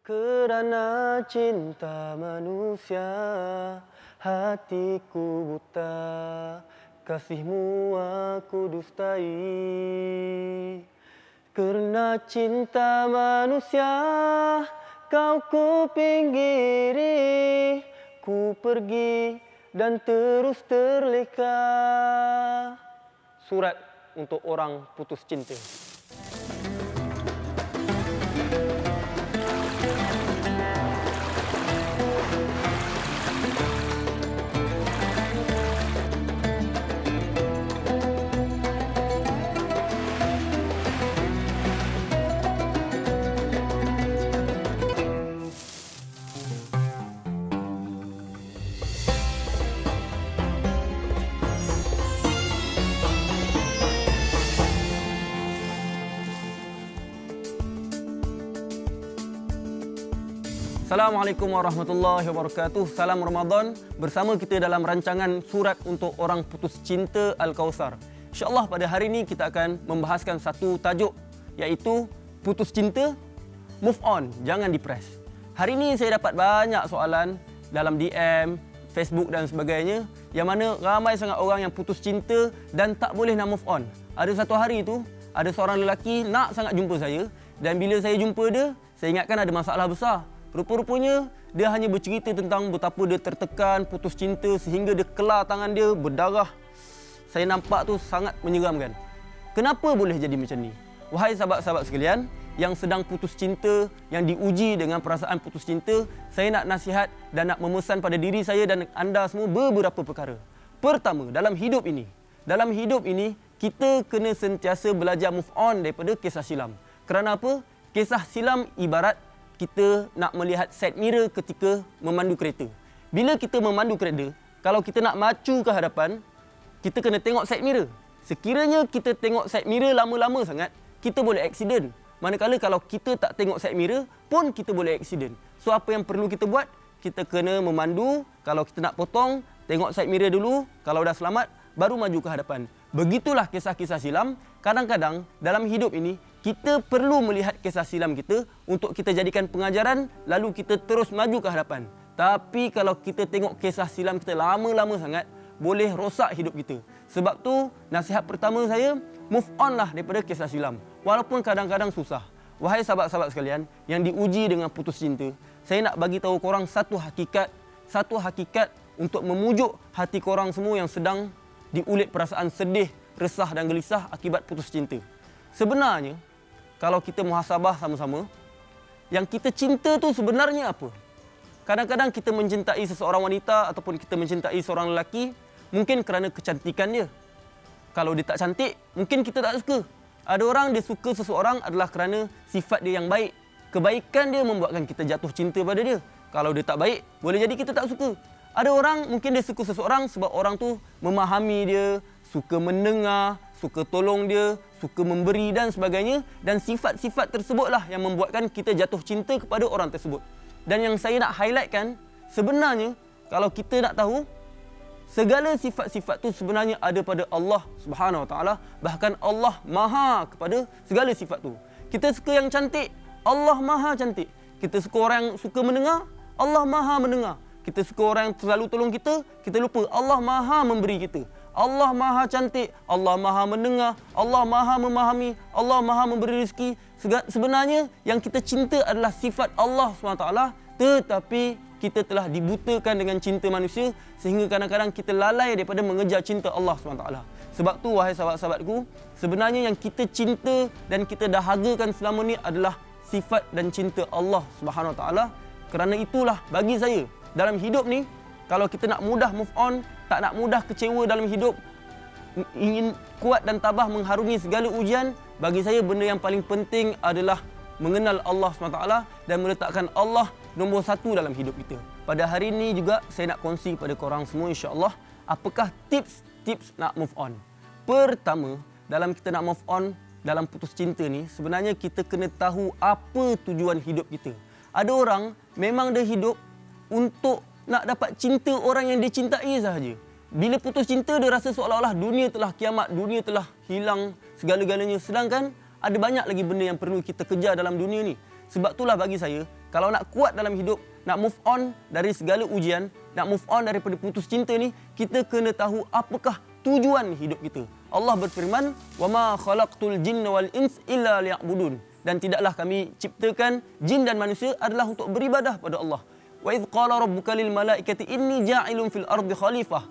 Kerana cinta manusia, hatiku buta, kasihmu aku dustai. Kerana cinta manusia, kau ku pinggiri, ku pergi dan terus terleka. Surat untuk orang putus cinta. Assalamualaikum warahmatullahi wabarakatuh. Salam Ramadan. Bersama kita dalam rancangan Surat untuk Orang Putus Cinta Al-Kausar. InsyaAllah pada hari ini kita akan membahaskan satu tajuk, iaitu putus cinta, move on, jangan depres. Hari ini saya dapat banyak soalan dalam DM, Facebook dan sebagainya, yang mana ramai sangat orang yang putus cinta dan tak boleh nak move on. Ada satu hari tu, ada seorang lelaki nak sangat jumpa saya, dan bila saya jumpa dia, saya ingatkan ada masalah besar. Rupa-rupanya dia hanya bercerita tentang betapa dia tertekan, putus cinta sehingga dia kelar tangan dia berdarah. Saya nampak tu sangat menyeramkan. Kenapa boleh jadi macam ni? Wahai sahabat-sahabat sekalian yang sedang putus cinta, yang diuji dengan perasaan putus cinta, saya nak nasihat dan nak memesan pada diri saya dan anda semua beberapa perkara. Pertama, dalam hidup ini kita kena sentiasa belajar move on daripada kisah silam. Kerana apa? Kisah silam ibarat kita nak melihat side mirror ketika memandu kereta. Bila kita memandu kereta, kalau kita nak macu ke hadapan, kita kena tengok side mirror. Sekiranya kita tengok side mirror lama-lama sangat, kita boleh accident. Manakala kalau kita tak tengok side mirror pun kita boleh accident. So apa yang perlu kita buat? Kita kena memandu, kalau kita nak potong, tengok side mirror dulu, kalau dah selamat, baru maju ke hadapan. Begitulah kisah-kisah silam. Kadang-kadang dalam hidup ini, kita perlu melihat kisah silam kita untuk kita jadikan pengajaran, lalu kita terus maju ke hadapan. Tapi kalau kita tengok kisah silam kita lama-lama sangat, boleh rosak hidup kita. Sebab tu, nasihat pertama saya, move on lah daripada kisah silam. Walaupun kadang-kadang susah. Wahai sahabat-sahabat sekalian yang diuji dengan putus cinta, saya nak bagi tahu korang satu hakikat untuk memujuk hati korang semua yang sedang diulit perasaan sedih, resah dan gelisah akibat putus cinta. Sebenarnya, kalau kita muhasabah sama-sama, yang kita cinta tu sebenarnya apa? Kadang-kadang kita mencintai seseorang wanita ataupun kita mencintai seorang lelaki mungkin kerana kecantikan dia. Kalau dia tak cantik, mungkin kita tak suka. Ada orang dia suka seseorang adalah kerana sifat dia yang baik. Kebaikan dia membuatkan kita jatuh cinta pada dia. Kalau dia tak baik, boleh jadi kita tak suka. Ada orang mungkin dia suka seseorang sebab orang tu memahami dia, suka mendengar, suka tolong dia, suka memberi dan sebagainya, dan sifat-sifat tersebutlah yang membuatkan kita jatuh cinta kepada orang tersebut. Dan yang saya nak highlightkan, sebenarnya kalau kita nak tahu, segala sifat-sifat tu sebenarnya ada pada Allah Subhanahu Wa Taala. Bahkan Allah Maha kepada segala sifat tu. Kita suka yang cantik, Allah Maha cantik. Kita suka orang yang suka mendengar, Allah Maha mendengar. Kita suka orang yang selalu tolong kita, kita lupa Allah Maha memberi kita. Allah Maha cantik, Allah Maha mendengar, Allah Maha memahami, Allah Maha memberi rezeki. Sebenarnya yang kita cinta adalah sifat Allah SWT, tetapi kita telah dibutakan dengan cinta manusia sehingga kadang-kadang kita lalai daripada mengejar cinta Allah SWT. Sebab tu wahai sahabat-sahabatku, sebenarnya yang kita cinta dan kita dahagakan selama ni adalah sifat dan cinta Allah SWT. Kerana itulah bagi saya, dalam hidup ni, kalau kita nak mudah move on, tak nak mudah kecewa dalam hidup, ingin kuat dan tabah mengharungi segala ujian, bagi saya benda yang paling penting adalah mengenal Allah SWT dan meletakkan Allah nombor satu dalam hidup kita. Pada hari ini juga saya nak kongsi kepada korang semua insya-Allah, apakah tips nak move on. Pertama, dalam kita nak move on dalam putus cinta ni, sebenarnya kita kena tahu apa tujuan hidup kita. Ada orang memang dia hidup untuk nak dapat cinta orang yang dia cintai sahaja. Bila putus cinta, dia rasa seolah-olah dunia telah kiamat, dunia telah hilang segala-galanya. Sedangkan ada banyak lagi benda yang perlu kita kejar dalam dunia ni. Sebab itulah bagi saya, Kalau nak kuat dalam hidup, nak move on dari segala ujian, nak move on daripada putus cinta ni, kita kena tahu apakah tujuan hidup kita. Allah berfirman, "Wama khalaqtul jinna wal ins illa liya'budun." Dan tidaklah kami ciptakan jin dan manusia adalah untuk beribadah pada Allah. Wa idz qala rabbuka lil malaikati inni ja'ilun fil ardi khalifah.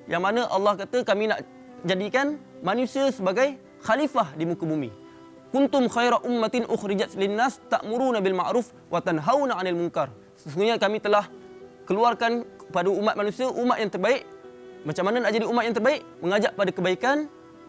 Yang mana Allah kata kami nak jadikan manusia sebagai khalifah di muka bumi. Kuntum khaira ummatin ukhrijat linnas ta'muruna bil ma'ruf wa tanhauna 'anil munkar. Sesungguhnya kami telah keluarkan kepada umat manusia umat yang terbaik. Macam mana nak jadi umat yang terbaik? Mengajak pada kebaikan,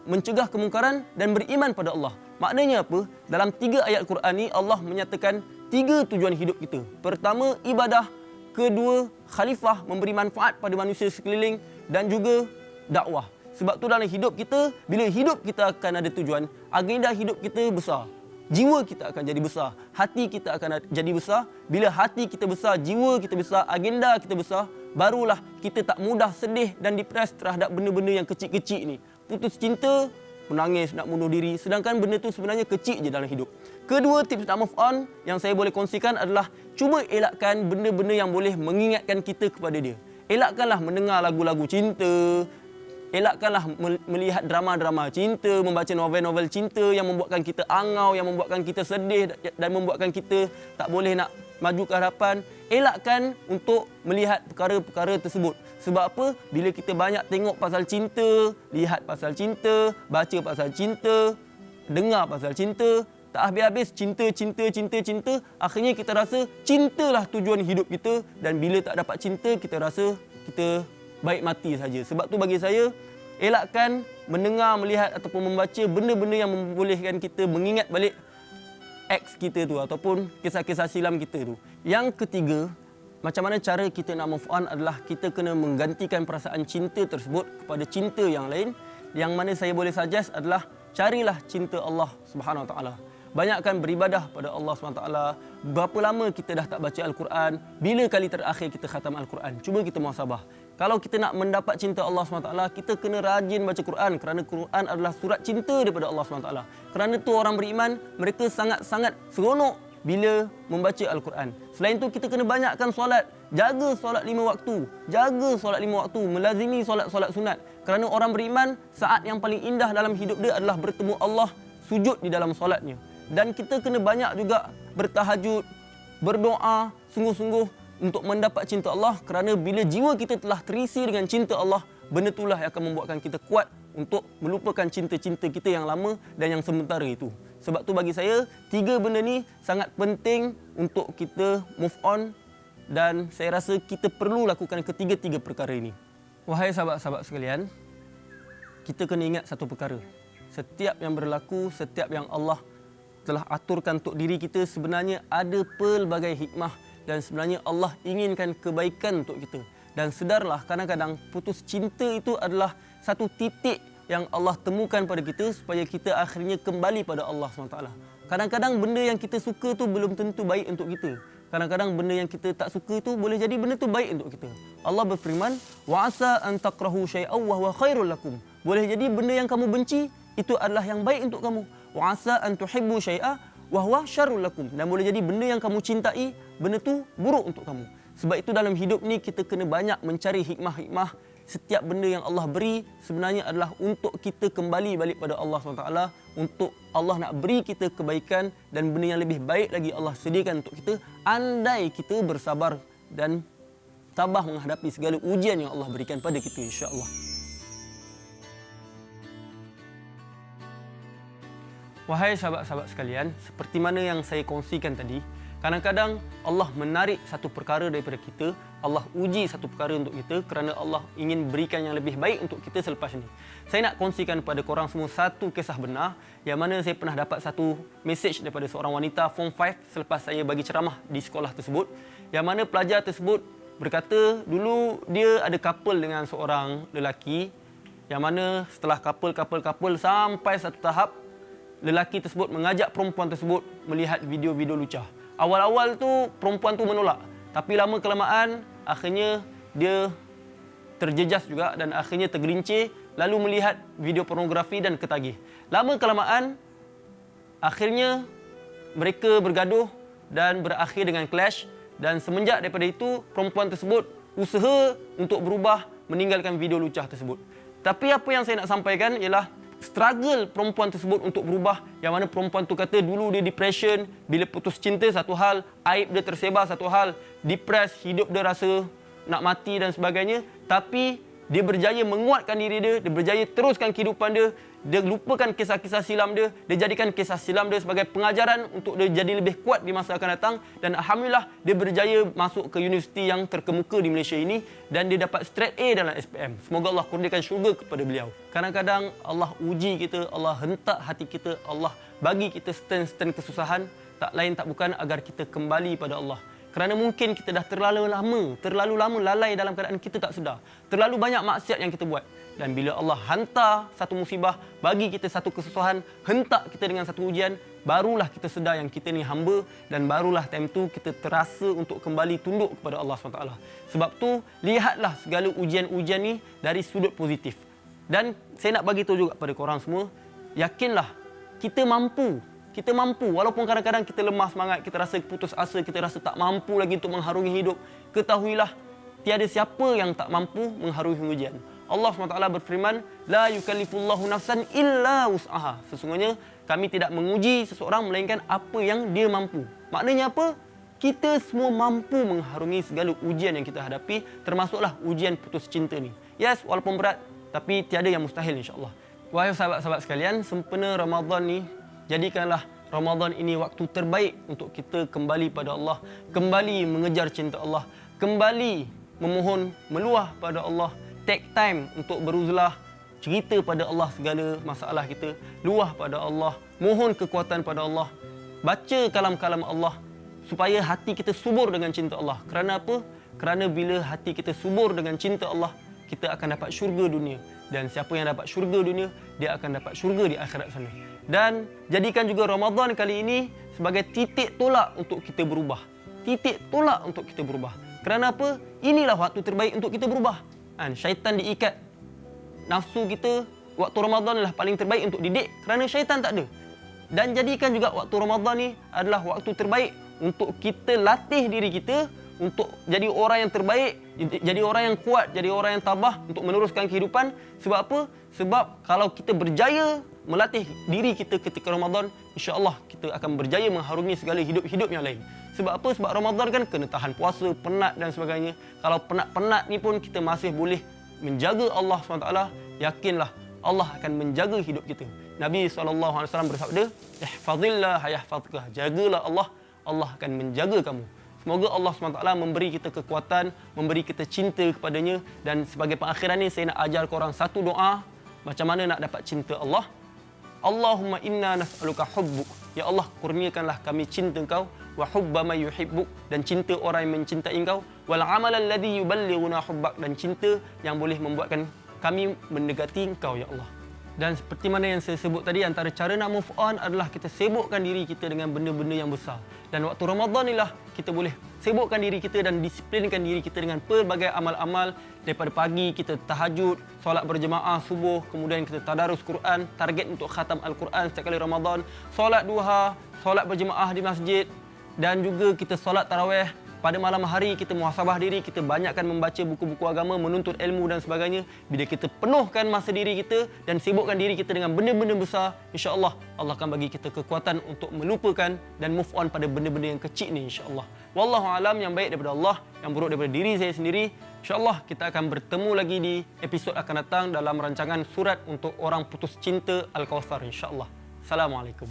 mencegah kemungkaran dan beriman pada Allah. Maknanya apa? Dalam 3 ayat Quran ni Allah menyatakan 3 tujuan hidup kita. Pertama, ibadah. Kedua, khalifah, memberi manfaat pada manusia sekeliling. Dan juga dakwah. Sebab tu dalam hidup kita, bila hidup kita akan ada tujuan, agenda hidup kita besar. Jiwa kita akan jadi besar. Hati kita akan jadi besar. Bila hati kita besar, jiwa kita besar, agenda kita besar, barulah kita tak mudah sedih dan depres terhadap benda-benda yang kecil-kecil ni. Putus cinta, menangis, nak bunuh diri. Sedangkan benda tu sebenarnya kecil je dalam hidup. Kedua tips nak move on yang saya boleh kongsikan adalah cuba elakkan benda-benda yang boleh mengingatkan kita kepada dia. Elakkanlah mendengar lagu-lagu cinta. Elakkanlah melihat drama-drama cinta, membaca novel-novel cinta yang membuatkan kita angau, yang membuatkan kita sedih dan membuatkan kita tak boleh nak maju ke hadapan. Elakkan untuk melihat perkara-perkara tersebut. Sebab apa? Bila kita banyak tengok pasal cinta, lihat pasal cinta, baca pasal cinta, dengar pasal cinta, tak habis-habis cinta, akhirnya kita rasa cintalah tujuan hidup kita, dan bila tak dapat cinta, kita rasa kita baik mati saja. Sebab tu bagi saya, elakkan mendengar, melihat ataupun membaca benda-benda yang membolehkan kita mengingat balik ex kita tu ataupun kisah-kisah silam kita tu. Yang ketiga, macam mana cara kita nak move on adalah kita kena menggantikan perasaan cinta tersebut kepada cinta yang lain. Yang mana saya boleh suggest adalah carilah cinta Allah Subhanahu Wa Taala. Banyakkan beribadah pada Allah SWT. Berapa lama kita dah tak baca Al-Quran? Bila kali terakhir kita khatam Al-Quran? Cuba kita muhasabah. Kalau kita nak mendapat cinta Allah SWT, kita kena rajin baca Quran. Kerana Quran adalah surat cinta daripada Allah SWT. Kerana tu orang beriman, mereka sangat-sangat seronok bila membaca Al-Quran. Selain tu kita kena banyakkan solat. Jaga solat 5 waktu. Jaga solat 5 waktu. Melazimi solat-solat sunat. Kerana orang beriman, saat yang paling indah dalam hidup dia adalah bertemu Allah, sujud di dalam solatnya. Dan kita kena banyak juga bertahajud, berdoa sungguh-sungguh untuk mendapat cinta Allah. Kerana bila jiwa kita telah terisi dengan cinta Allah, benda itulah yang akan membuatkan kita kuat untuk melupakan cinta-cinta kita yang lama dan yang sementara itu. Sebab tu bagi saya, 3 benda ni sangat penting untuk kita move on. Dan saya rasa kita perlu lakukan ketiga-tiga perkara ini. Wahai sahabat-sahabat sekalian, kita kena ingat satu perkara. Setiap yang berlaku, setiap yang Allah telah aturkan untuk diri kita, sebenarnya ada pelbagai hikmah, dan sebenarnya Allah inginkan kebaikan untuk kita. Dan sedarlah, kadang-kadang putus cinta itu adalah satu titik yang Allah temukan pada kita supaya kita akhirnya kembali pada Allah SWT. Kadang-kadang benda yang kita suka tu belum tentu baik untuk kita. Kadang-kadang benda yang kita tak suka itu boleh jadi benda tu baik untuk kita. Allah berfirman, "Wa asa an takrahu syai'aw wa huwa khairul lakum." Boleh jadi benda yang kamu benci itu adalah yang baik untuk kamu. Wa asa an tuhibbu syai'a wa huwa syarrul lakum. Dan boleh jadi benda yang kamu cintai, benda tu buruk untuk kamu. Sebab itu dalam hidup ni kita kena banyak mencari hikmah-hikmah. Setiap benda yang Allah beri sebenarnya adalah untuk kita kembali balik pada Allah SWT. Untuk Allah nak beri kita kebaikan, dan benda yang lebih baik lagi Allah sediakan untuk kita andai kita bersabar dan tabah menghadapi segala ujian yang Allah berikan pada kita, insya-Allah. Wahai sahabat-sahabat sekalian, seperti mana yang saya kongsikan tadi, kadang-kadang Allah menarik satu perkara daripada kita, Allah uji satu perkara untuk kita kerana Allah ingin berikan yang lebih baik untuk kita selepas ini. Saya nak kongsikan kepada korang semua satu kisah benar yang mana saya pernah dapat satu mesej daripada seorang wanita Form 5 selepas saya bagi ceramah di sekolah tersebut, yang mana pelajar tersebut berkata dulu dia ada couple dengan seorang lelaki, yang mana setelah couple sampai satu tahap, lelaki tersebut mengajak perempuan tersebut melihat video-video lucah. Awal-awal tu perempuan tu menolak, tapi lama kelamaan akhirnya dia terjejas juga dan akhirnya tergelincir lalu melihat video pornografi dan ketagih. Lama kelamaan akhirnya mereka bergaduh dan berakhir dengan clash. Dan semenjak daripada itu, perempuan tersebut usaha untuk berubah, meninggalkan video lucah tersebut. Tapi apa yang saya nak sampaikan ialah struggle perempuan tersebut untuk berubah, yang mana perempuan tu kata dulu dia depression, bila putus cinta satu hal, aib dia tersebar satu hal, depres, hidup dia rasa nak mati dan sebagainya. Tapi dia berjaya menguatkan diri dia berjaya teruskan kehidupan dia lupakan kisah-kisah silam dia jadikan kisah silam dia sebagai pengajaran untuk dia jadi lebih kuat di masa akan datang. Dan Alhamdulillah, dia berjaya masuk ke universiti yang terkemuka di Malaysia ini dan dia dapat straight A dalam SPM. Semoga Allah kurniakan syurga kepada beliau. Kadang-kadang Allah uji kita, Allah hentak hati kita, Allah bagi kita stand kesusahan, tak lain tak bukan agar kita kembali pada Allah. Kerana mungkin kita dah terlalu lama lalai dalam keadaan kita tak sedar. Terlalu banyak maksiat yang kita buat. Dan bila Allah hantar satu musibah, bagi kita satu kesusahan, hentak kita dengan satu ujian, barulah kita sedar yang kita ni hamba dan barulah time tu kita terasa untuk kembali tunduk kepada Allah SWT. Sebab tu, lihatlah segala ujian-ujian ni dari sudut positif. Dan saya nak bagi tahu juga kepada korang semua, yakinlah kita mampu. Kita mampu, walaupun kadang-kadang kita lemah semangat, kita rasa putus asa, kita rasa tak mampu lagi untuk mengharungi hidup. Ketahuilah, tiada siapa yang tak mampu mengharungi ujian. Allah SWT berfirman, La yukallifullahu nafsan illa wus'aha. Sesungguhnya, kami tidak menguji seseorang melainkan apa yang dia mampu. Maknanya apa? Kita semua mampu mengharungi segala ujian yang kita hadapi, termasuklah ujian putus cinta ni. Yes, walaupun berat, tapi tiada yang mustahil insya-Allah. Wahai sahabat-sahabat sekalian, sempena Ramadan ni, jadikanlah Ramadan ini waktu terbaik untuk kita kembali pada Allah, kembali mengejar cinta Allah, kembali memohon, meluah pada Allah, take time untuk beruzlah, cerita pada Allah segala masalah kita, luah pada Allah, mohon kekuatan pada Allah, baca kalam-kalam Allah supaya hati kita subur dengan cinta Allah. Kerana apa? Kerana bila hati kita subur dengan cinta Allah, kita akan dapat syurga dunia. Dan siapa yang dapat syurga dunia, dia akan dapat syurga di akhirat sana. Dan jadikan juga Ramadan kali ini sebagai titik tolak untuk kita berubah. Titik tolak untuk kita berubah. Kerana apa? Inilah waktu terbaik untuk kita berubah. Syaitan diikat. Nafsu kita, waktu Ramadan adalah paling terbaik untuk didik kerana syaitan tak ada. Dan jadikan juga waktu Ramadan ni adalah waktu terbaik untuk kita latih diri kita untuk jadi orang yang terbaik, jadi orang yang kuat, jadi orang yang tabah untuk meneruskan kehidupan. Sebab apa? Sebab kalau kita berjaya melatih diri kita ketika Ramadan, insya-Allah kita akan berjaya mengharungi segala hidup-hidup yang lain. Sebab apa? Sebab Ramadan kan kena tahan puasa, penat dan sebagainya. Kalau penat-penat ni pun kita masih boleh menjaga Allah SWT, yakinlah Allah akan menjaga hidup kita. Nabi SAW bersabda, "Ihfazillah yahfazka." Jagalah Allah, Allah akan menjaga kamu. Semoga Allah SWT memberi kita kekuatan, memberi kita cinta kepadanya. Dan sebagai pengakhiran ni, saya nak ajar korang satu doa macam mana nak dapat cinta Allah. Allahumma inna nas'aluka hubbuk. Ya Allah, kurniakanlah kami cinta Engkau, wa hubba man yuhibbuk, dan cinta orang yang mencintai Engkau, wal amal alladhi yuballighuna hubbak, dan cinta yang boleh membuatkan kami mendekati Engkau ya Allah. Dan seperti mana yang saya sebut tadi, antara cara nak move on adalah kita sibukkan diri kita dengan benda-benda yang besar. Dan waktu Ramadan inilah kita boleh sibukkan diri kita dan disiplinkan diri kita dengan pelbagai amal-amal. Daripada pagi kita tahajud, solat berjemaah subuh, kemudian kita tadarus Quran, target untuk khatam Al-Quran setiap kali Ramadan, solat duha, solat berjemaah di masjid, dan juga kita solat tarawih. Pada malam hari kita muhasabah diri, kita banyakkan membaca buku-buku agama, menuntut ilmu dan sebagainya. Bila kita penuhkan masa diri kita dan sibukkan diri kita dengan benda-benda besar, insya-Allah Allah akan bagi kita kekuatan untuk melupakan dan move on pada benda-benda yang kecil ni insya-Allah. Wallahu alam, yang baik daripada Allah, yang buruk daripada diri saya sendiri. Insya-Allah kita akan bertemu lagi di episod akan datang dalam rancangan surat untuk orang putus cinta Al-Kawthar insya-Allah. Assalamualaikum.